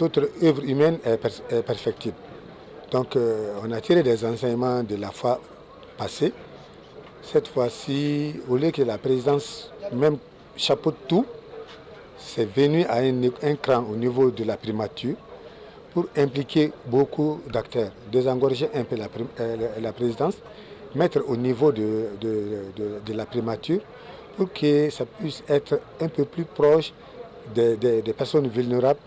toute autre œuvre humaine est perfectible. Donc on a tiré des enseignements de la fois passée. Cette fois-ci, au lieu que la présidence même chapeaute tout, c'est venu à un cran au niveau de la primature pour impliquer beaucoup d'acteurs, désengorger un peu la présidence, mettre au niveau de la primature pour que ça puisse être un peu plus proche des personnes vulnérables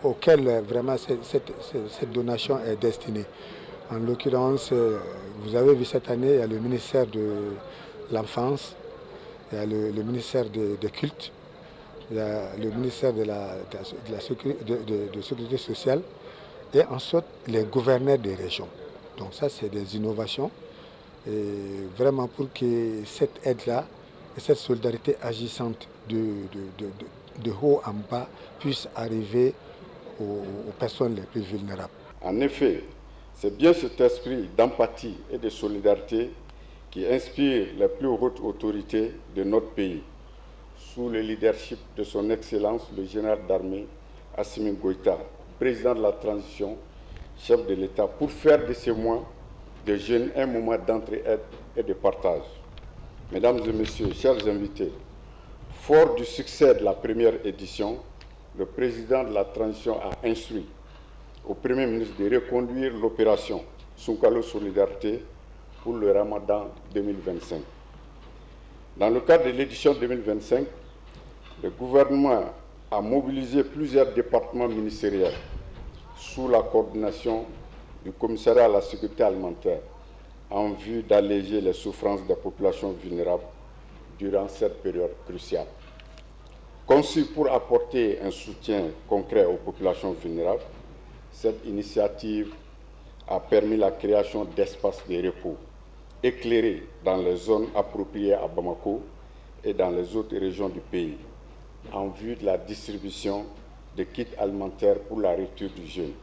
auxquelles vraiment cette donation est destinée. En l'occurrence, vous avez vu cette année, il y a le ministère de l'Enfance, il y a le ministère des Cultes, il y a le ministère de la Sécurité sociale et ensuite les gouverneurs des régions. Donc ça, c'est des innovations. Et vraiment pour que cette aide-là et cette solidarité agissante de haut en bas puisse arriver aux personnes les plus vulnérables. En effet, c'est bien cet esprit d'empathie et de solidarité qui inspire les plus hautes autorités de notre pays, sous le leadership de son Excellence le général d'armée Assimi Goïta, président de la transition, chef de l'État, pour faire de ces mois de jeunes un moment d'entraide et de partage. Mesdames et messieurs, chers invités, fort du succès de la première édition, le président de la transition a instruit au Premier ministre de reconduire l'opération Sunkalo Solidarité pour le Ramadan 2025. Dans le cadre de l'édition 2025, le gouvernement a mobilisé plusieurs départements ministériels sous la coordination du commissariat à la sécurité alimentaire en vue d'alléger les souffrances des populations vulnérables durant cette période cruciale. Conçu pour apporter un soutien concret aux populations vulnérables, cette initiative a permis la création d'espaces de repos éclairés dans les zones appropriées à Bamako et dans les autres régions du pays, en vue de la distribution de kits alimentaires pour la rupture du jeûne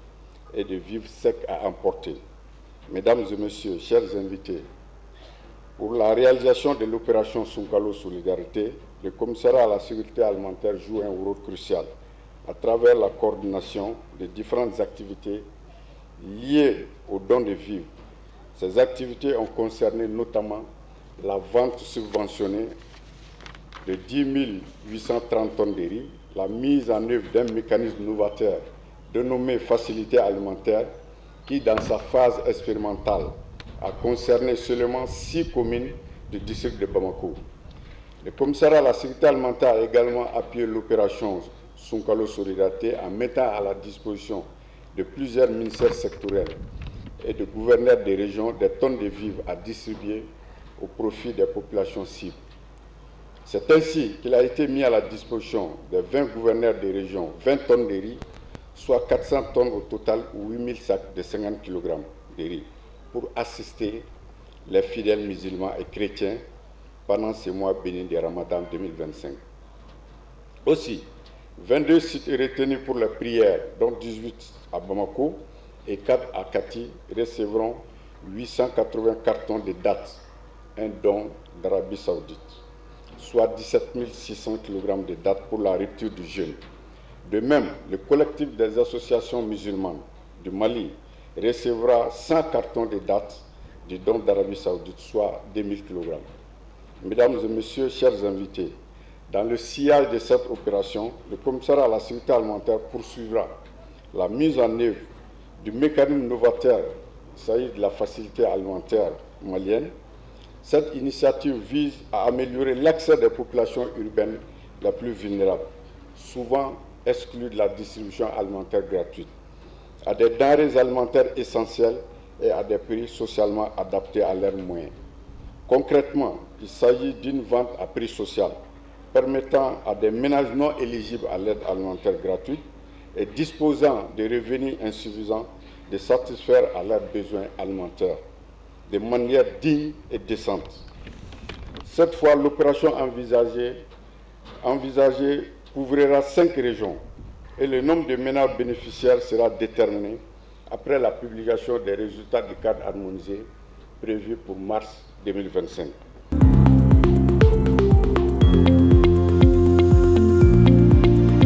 et de vivres secs à emporter. Mesdames et messieurs, chers invités, pour la réalisation de l'opération Sunkalo Solidarité, le commissariat à la sécurité alimentaire joue un rôle crucial à travers la coordination de différentes activités liées aux dons de vivres. Ces activités ont concerné notamment la vente subventionnée de 10 830 tonnes de riz, la mise en œuvre d'un mécanisme novateur dénommé Facilité alimentaire qui, dans sa phase expérimentale, a concerné seulement 6 communes du district de Bamako. Le commissariat à la sécurité alimentaire a également appuyé l'opération Sunkalo Solidarité en mettant à la disposition de plusieurs ministères sectoriels et de gouverneurs des régions des tonnes de vivres à distribuer au profit des populations cibles. C'est ainsi qu'il a été mis à la disposition des 20 gouverneurs des régions 20 tonnes de riz, soit 400 tonnes au total ou 8000 sacs de 50 kg de riz, pour assister les fidèles musulmans et chrétiens pendant ces mois bénis de Ramadan 2025. Aussi, 22 sites retenus pour les prières, dont 18 à Bamako et 4 à Kati, recevront 880 cartons de dattes, un don d'Arabie Saoudite, soit 17 600 kg de dattes pour la rupture du jeûne. De même, le collectif des associations musulmanes du Mali recevra 100 cartons de dattes du don d'Arabie Saoudite, soit 2000 kg. Mesdames et messieurs, chers invités, dans le sillage de cette opération, le commissariat à la sécurité alimentaire poursuivra la mise en œuvre du mécanisme novateur, il s'agit de la facilité alimentaire malienne. Cette initiative vise à améliorer l'accès des populations urbaines les plus vulnérables, souvent exclues de la distribution alimentaire gratuite, à des denrées alimentaires essentielles et à des prix socialement adaptés à leurs moyens. Concrètement, il s'agit d'une vente à prix social, permettant à des ménages non éligibles à l'aide alimentaire gratuite et disposant de revenus insuffisants de satisfaire à leurs besoins alimentaires de manière digne et décente. Cette fois, l'opération envisagée couvrira 5 régions et le nombre de ménages bénéficiaires sera déterminé après la publication des résultats du cadre harmonisé prévu pour mars 2025.